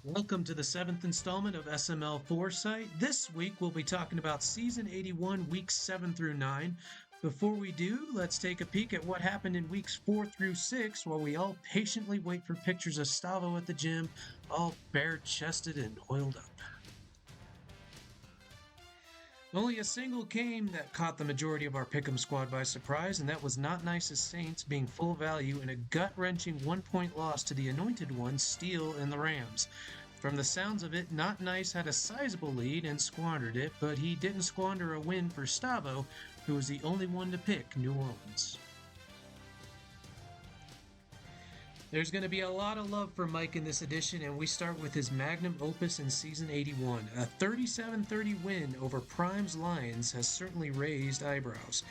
Welcome to the seventh installment of SML Foresight. This week we'll be talking about Season 81, Weeks 7 through 9. Before we do, let's take a peek at what happened in Weeks 4 through 6 while we all patiently wait for pictures of Stavo at the gym, all bare chested and oiled up. Only a single game that caught the majority of our Pick'em squad by surprise, and that was Not Nice's Saints being full value in a gut-wrenching 1-point loss to the Anointed Ones, Steel and the Rams. From the sounds of it, Not Nice had a sizable lead and squandered it, but he didn't squander a win for Stavo, who was the only one to pick New Orleans. There's going to be a lot of love for Mike in this edition, and we start with his magnum opus in Season 81. A 37-30 win over Prime's Lions has certainly raised eyebrows.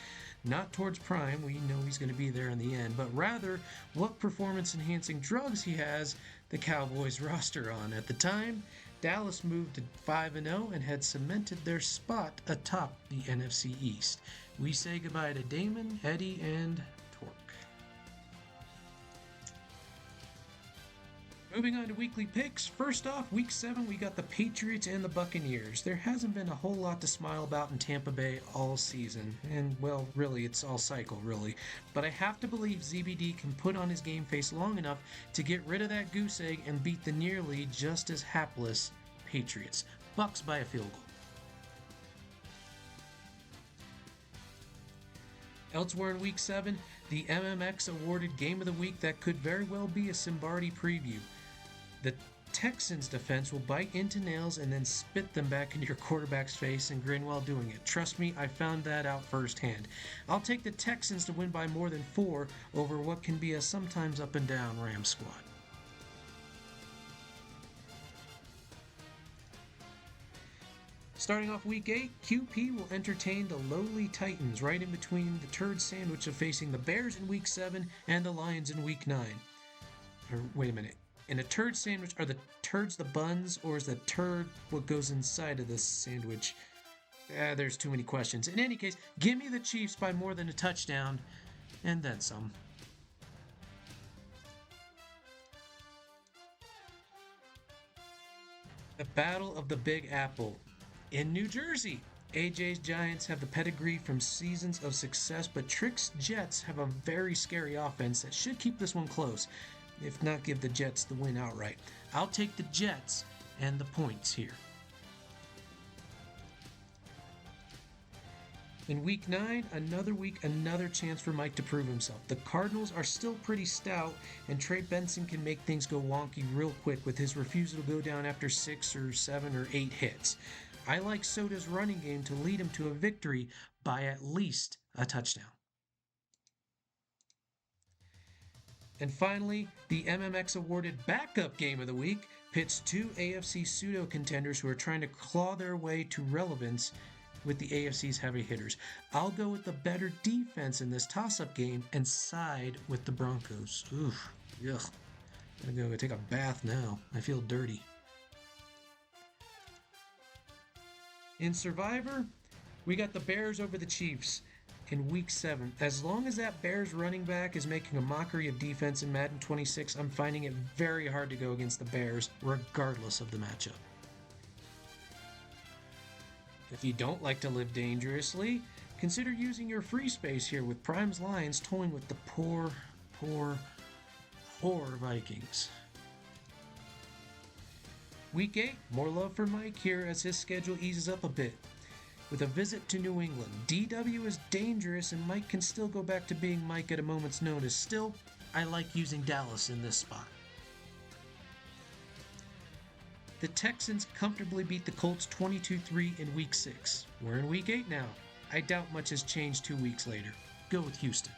Not towards Prime, we know he's going to be there in the end, but rather what performance-enhancing drugs he has the Cowboys roster on. At the time, Dallas moved to 5-0 and had cemented their spot atop the NFC East. We say goodbye to Damon, Eddie, and Torque. Moving on to weekly picks. First off, week 7, we got the Patriots and the Buccaneers. There hasn't been a whole lot to smile about in Tampa Bay all season. And, well, really, it's all cycle, really. But I have to believe ZBD can put on his game face long enough to get rid of that goose egg and beat the nearly just as hapless Patriots. Bucks by a field goal. Elsewhere in Week 7, the MMX awarded Game of the Week that could very well be a Simbardi preview. The Texans' defense will bite into nails and then spit them back into your quarterback's face and grin while doing it. Trust me, I found that out firsthand. I'll take the Texans to win by more than 4 over what can be a sometimes up and down Rams squad. Starting off Week 8, QP will entertain the lowly Titans right in between the turd sandwich of facing the Bears in Week 7 and the Lions in Week 9. Or, wait a minute. In a turd sandwich, are the turds the buns, or is the turd what goes inside of the sandwich? There's too many questions. In any case, give me the Chiefs by more than a touchdown, and then some. The Battle of the Big Apple. In New Jersey, AJ's Giants have the pedigree from seasons of success, but Trick's Jets have a very scary offense that should keep this one close, if not give the Jets the win outright. I'll take the Jets and the points here. In Week 9, another week, another chance for Mike to prove himself. The Cardinals are still pretty stout, and Trey Benson can make things go wonky real quick with his refusal to go down after 6 or 7 or 8 hits. I like Soda's running game to lead him to a victory by at least a touchdown. And finally, the MMX awarded backup game of the week pits 2 AFC pseudo contenders who are trying to claw their way to relevance with the AFC's heavy hitters. I'll go with the better defense in this toss-up game and side with the Broncos. Oof, ugh. I'm gonna go take a bath now. I feel dirty. In Survivor, we got the Bears over the Chiefs in Week 7. As long as that Bears running back is making a mockery of defense in Madden 26, I'm finding it very hard to go against the Bears, regardless of the matchup. If you don't like to live dangerously, consider using your free space here with Prime's Lions toying with the poor Vikings. Week 8, more love for Mike here as his schedule eases up a bit. With a visit to New England, DW is dangerous and Mike can still go back to being Mike at a moment's notice. Still, I like using Dallas in this spot. The Texans comfortably beat the Colts 22-3 in Week 6. We're in Week 8 now. I doubt much has changed 2 weeks later. Go with Houston.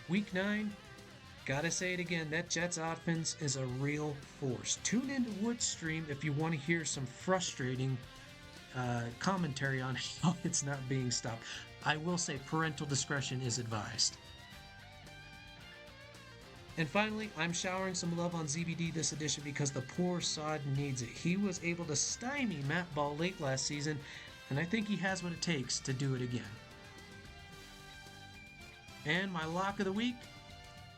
Week 9, gotta say it again, that Jets offense is a real force. Tune into Wood's stream if you want to hear some frustrating commentary on how it's not being stopped. I will say parental discretion is advised. And finally, I'm showering some love on ZBD this edition because the poor sod needs it. He was able to stymie Matt Ball late last season, and I think he has what it takes to do it again. And my lock of the week,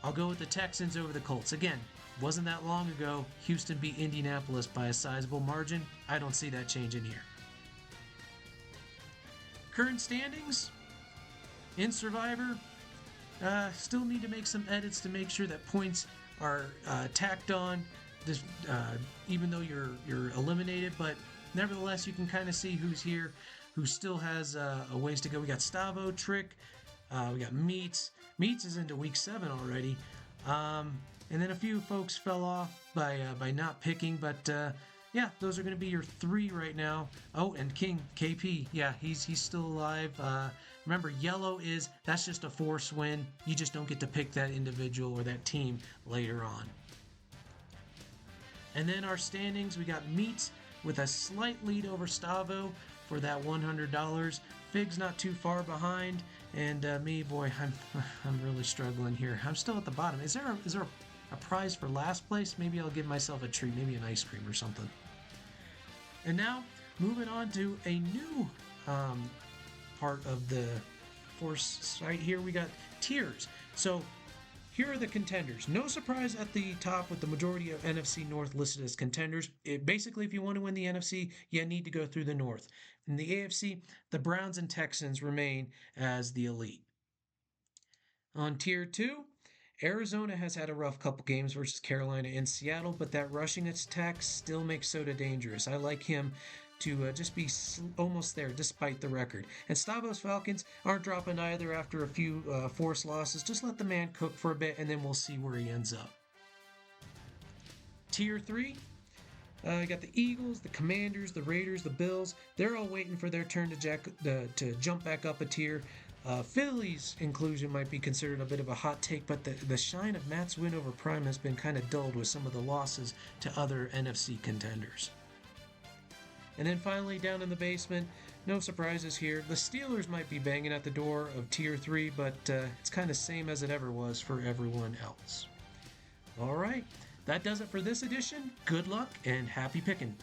I'll go with the Texans over the Colts. Again, wasn't that long ago. Houston beat Indianapolis by a sizable margin. I don't see that changing here. Current standings in Survivor. Still need to make some edits to make sure that points are tacked on. This, even though you're eliminated, but nevertheless, you can kind of see who's here, who still has a ways to go. We got Stavo, Trick, we got Meats. Meats is into week 7 already, and then a few folks fell off by not picking. But yeah, those are going to be your 3 right now. Oh, and King KP, yeah, he's still alive. Remember, yellow that's just a force win. You just don't get to pick that individual or that team later on. And then our standings, we got Meats with a slight lead over Stavo for that $100. Fig's not too far behind, and me, boy, I'm really struggling here. I'm still at the bottom. Is there a prize for last place? Maybe I'll give myself a treat, maybe an ice cream or something. And now, moving on to a new part of the Foresight here, we got tiers. So here are the contenders. No surprise at the top with the majority of NFC North listed as contenders. Basically, if you want to win the NFC, you need to go through the North. In the AFC, the Browns and Texans remain as the elite. On Tier 2, Arizona has had a rough couple games versus Carolina and Seattle, but that rushing attack still makes Soda dangerous. I like him to just be almost there despite the record. And Stavo's Falcons aren't dropping either after a few forced losses. Just let the man cook for a bit, and then we'll see where he ends up. Tier 3, you got the Eagles, the Commanders, the Raiders, the Bills. They're all waiting for their turn to jump back up a tier. Philly's inclusion might be considered a bit of a hot take, but the shine of Matt's win over Prime has been kind of dulled with some of the losses to other NFC contenders. And then finally, down in the basement, no surprises here. The Steelers might be banging at the door of Tier 3, but it's kind of same as it ever was for everyone else. All right, that does it for this edition. Good luck and happy picking.